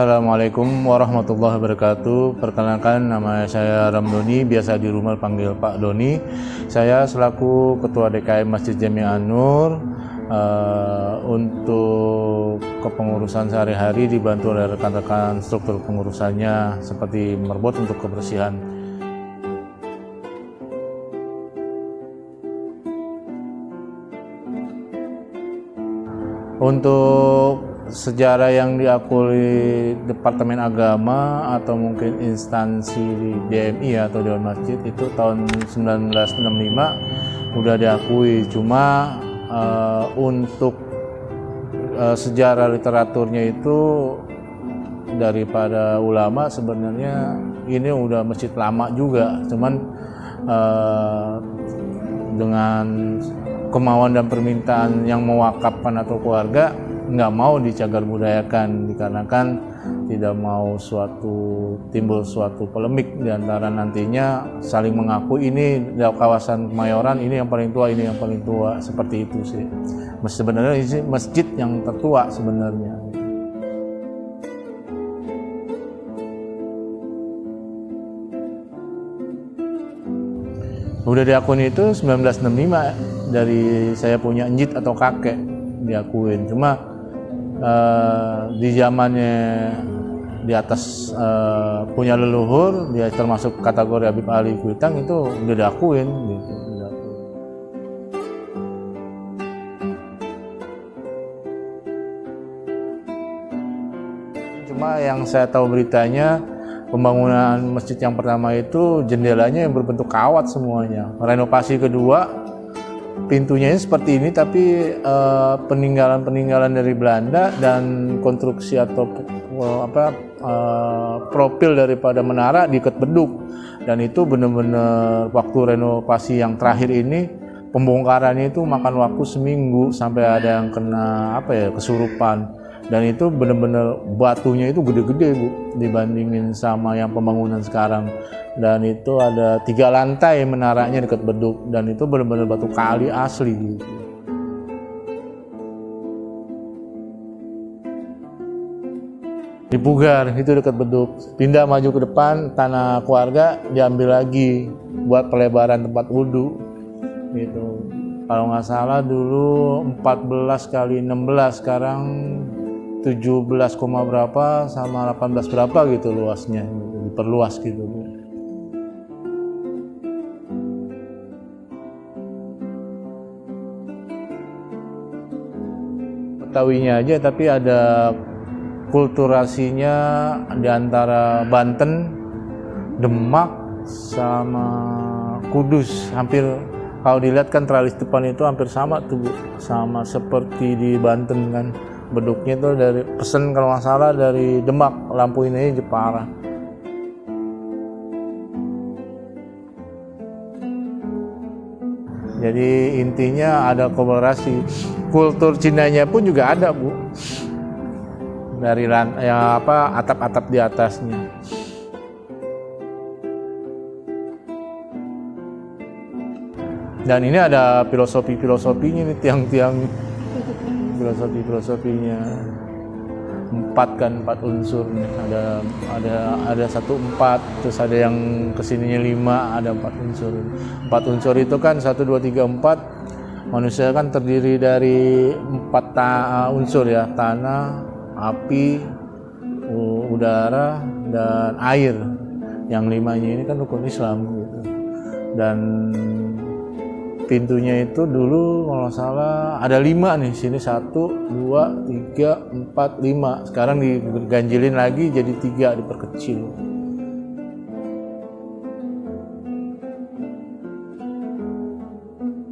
Assalamualaikum warahmatullahi wabarakatuh. Perkenalkan, nama saya Ramdoni, biasa di rumah panggil Pak Doni. Saya selaku Ketua DKM Masjid Jami An-Nur. Untuk kepengurusan sehari-hari dibantu oleh rekan-rekan struktur pengurusannya seperti merbot untuk kebersihan. Untuk sejarah yang diakui Departemen Agama atau mungkin instansi di DMI atau Dewan Masjid itu tahun 1965 udah diakui. Cuma untuk sejarah literaturnya itu daripada ulama sebenarnya ini udah masjid lama juga. Cuman dengan kemauan dan permintaan yang mewakafkan atau keluarga nggak mau dicagar budayakan, dikarenakan tidak mau timbul suatu polemik di antara nantinya saling mengaku ini di kawasan Kemayoran ini yang paling tua, ini yang paling tua, seperti itu sih. Sebenarnya ini masjid yang tertua sebenarnya. Udah diakuin itu 1965 dari saya punya enjit atau kakek diakuin. Cuma di zamannya di atas punya leluhur, dia termasuk kategori Habib Ali Kuitang itu udah diakuin gitu. Cuma yang saya tahu beritanya, pembangunan masjid yang pertama itu jendelanya yang berbentuk kawat semuanya. Renovasi kedua pintunya seperti ini, tapi peninggalan dari Belanda dan konstruksi atau profil daripada menara diikat beduk, dan itu benar-benar waktu renovasi yang terakhir ini pembongkarannya itu makan waktu seminggu sampai ada yang kena kesurupan, dan itu benar-benar batunya itu gede-gede Bu dibandingin sama yang pembangunan sekarang. Dan itu ada 3 lantai menaranya dekat beduk, dan itu benar-benar batu kali asli gitu. Di Pugar itu dekat beduk, pindah maju ke depan tanah keluarga diambil lagi buat pelebaran tempat wudhu gitu. Kalau nggak salah dulu 14 kali 16, sekarang 17, berapa sama 18 berapa gitu luasnya, diperluas gitu. Betawinya aja, tapi ada kulturasinya di antara Banten, Demak, sama Kudus. Hampir kalau dilihat kan teralis depan itu hampir sama tuh Bu, sama seperti di Banten kan. Beduknya itu dari pesen kalau nggak salah dari Demak, lampu ini Jepara. Jadi intinya ada kolaborasi. Kultur Cindanya pun juga ada Bu, dari atap-atap di atasnya. Dan ini ada filosofinya nih, tiang-tiang filosofinya. 4 unsur nih. Ada 1, 4, terus ada yang kesininya 5, ada 4 unsur. 4 unsur itu kan 1, 2, 3, 4. Manusia kan terdiri dari 4 unsur ya, tanah, api, udara, dan air. Yang 5-nya ini kan rukun Islam gitu. Dan pintunya itu dulu kalau nggak salah ada 5 nih, sini 1, 2, 3, 4, 5. Sekarang diganjilin lagi jadi 3, diperkecil.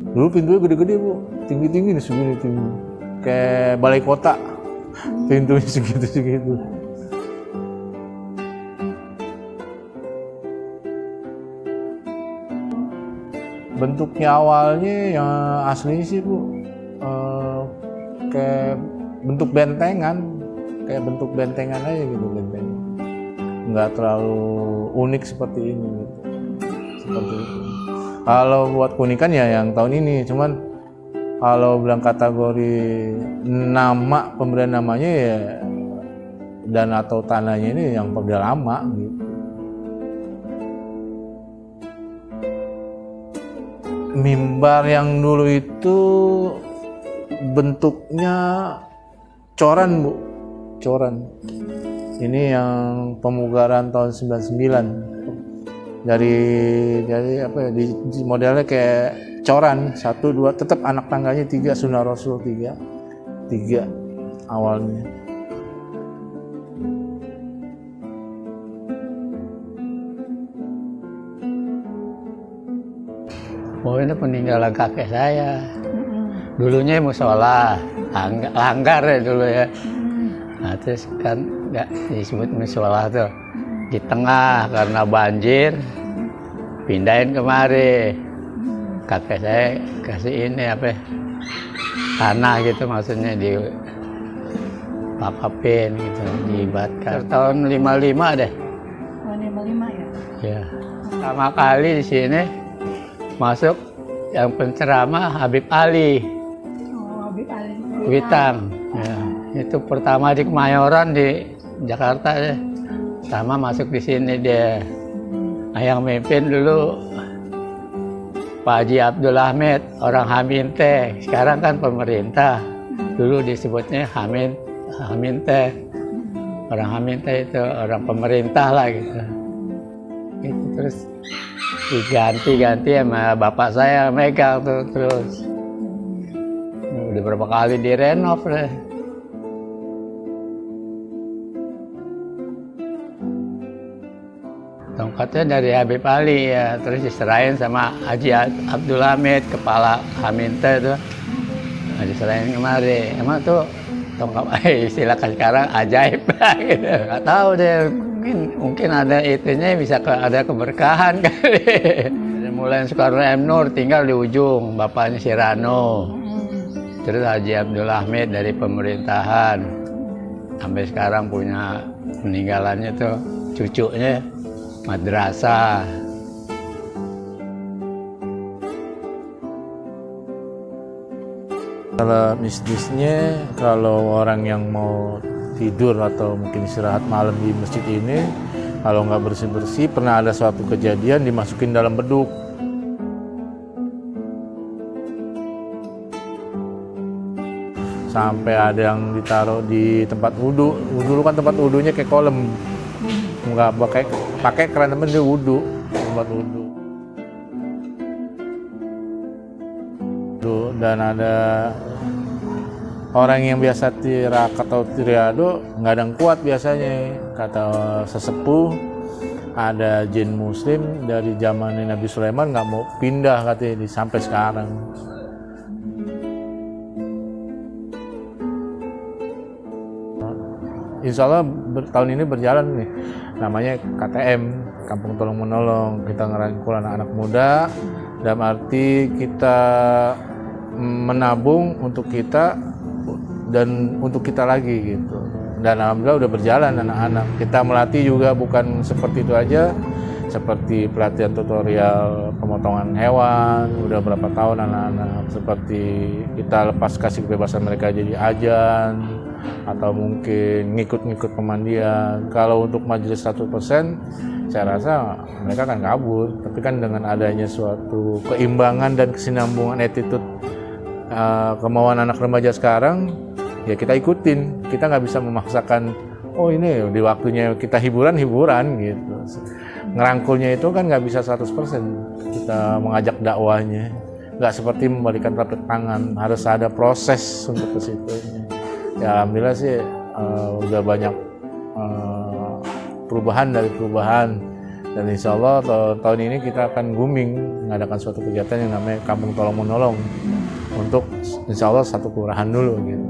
Dulu pintunya gede-gede Bu, tinggi-tinggi nih, segini tinggi, kayak balai kota. Pintunya segitu-segitu. Bentuknya awalnya yang aslinya sih Bu, kayak bentuk bentengan aja gitu, bentengan. Nggak terlalu unik seperti ini gitu. Seperti itu. Kalau buat keunikan ya yang tahun ini, cuman kalau bilang kategori nama, pemberian namanya ya dan atau tanahnya ini yang udah lama gitu. Mimbar yang dulu itu bentuknya coran, Bu. Coran. Ini yang pemugaran tahun 99. Dari apa ya, di modelnya kayak coran, 1, 2, tetap anak tangganya 3, Sunnah Rasul 3 awalnya. Oh, ini peninggalan kakek saya. Dulunya musola, langgar ya dulu ya. Nah, terus kan nggak disebut musola tuh. Di tengah karena banjir, pindahin kemari. Kakek saya kasih ini apa? Tanah gitu, maksudnya di papapin gitu, diibatkan. Tahun 55 deh. Tahun 55 ya? Ya. Pertama kali di sini masuk yang penceramah Habib Ali. Oh, Habib Ali. Witang. Ya. Itu pertama di Kemayoran di Jakarta ya. Sama masuk di sini dia. Nah, yang mimpin dulu Pak Haji Abdul Ahmed, orang Haminte. Sekarang kan pemerintah. Dulu disebutnya Haminte. Orang Haminte itu orang pemerintah lah gitu. Itu terus diganti sama bapak saya megang tuh terus. Udah berapa kali direnov deh. Tongkatnya dari Habib Ali ya, terus diserahin sama Haji Abdul Hamid, kepala Haminte itu. Nah, diserahin kemari. Emang tuh tongkat istilahkan sekarang ajaib gitu. Nggak tahu deh, mungkin ada itunya, bisa ada keberkahan kali. Mulai Soekarno M. Nur tinggal di ujung, bapaknya si Rano. Terus Haji Abdul Hamid dari pemerintahan. Sampai sekarang punya peninggalannya tuh cucunya madrasah. Kalau mistisnya, kalau orang yang mau tidur atau mungkin istirahat malam di masjid ini, kalau nggak bersih-bersih, pernah ada suatu kejadian dimasukin dalam beduk. Sampai ada yang ditaruh di tempat wudhu. Dulu kan tempat wudhunya kayak kolam, nggak pakai keran, temen dia wudhu, tempat wudhu. Dan ada orang yang biasa tirak atau tiriado, nggak ada yang kuat biasanya, kata sesepuh. Ada jin muslim dari zaman Nabi Sulaiman nggak mau pindah katanya sampai sekarang. Insya Allah tahun ini berjalan nih, namanya KTM, Kampung Tolong Menolong. Kita ngerangkul anak-anak muda, dalam arti kita menabung untuk kita dan untuk kita lagi gitu. Dan alhamdulillah udah berjalan anak-anak. Kita melatih juga bukan seperti itu aja, seperti pelatihan tutorial pemotongan hewan, udah berapa tahun anak-anak, seperti kita lepas kasih kebebasan mereka jadi ajan, atau mungkin ngikut-ngikut pemandian. Kalau untuk majelis 100%, saya rasa mereka akan kabur. Tapi kan dengan adanya suatu keimbangan dan kesinambungan attitude, kemauan anak remaja sekarang, ya kita ikutin. Kita nggak bisa memaksakan, oh ini di waktunya kita hiburan gitu. Ngerangkulnya itu kan nggak bisa 100%. Kita mengajak dakwahnya, nggak seperti membalikan telapak tangan, harus ada proses untuk ke situ. Ya alhamdulillah sih udah banyak perubahan dari perubahan, dan insya Allah tahun ini kita akan grooming, mengadakan suatu kegiatan yang namanya Kampung Tolong Menolong untuk insya Allah satu kelurahan dulu gitu.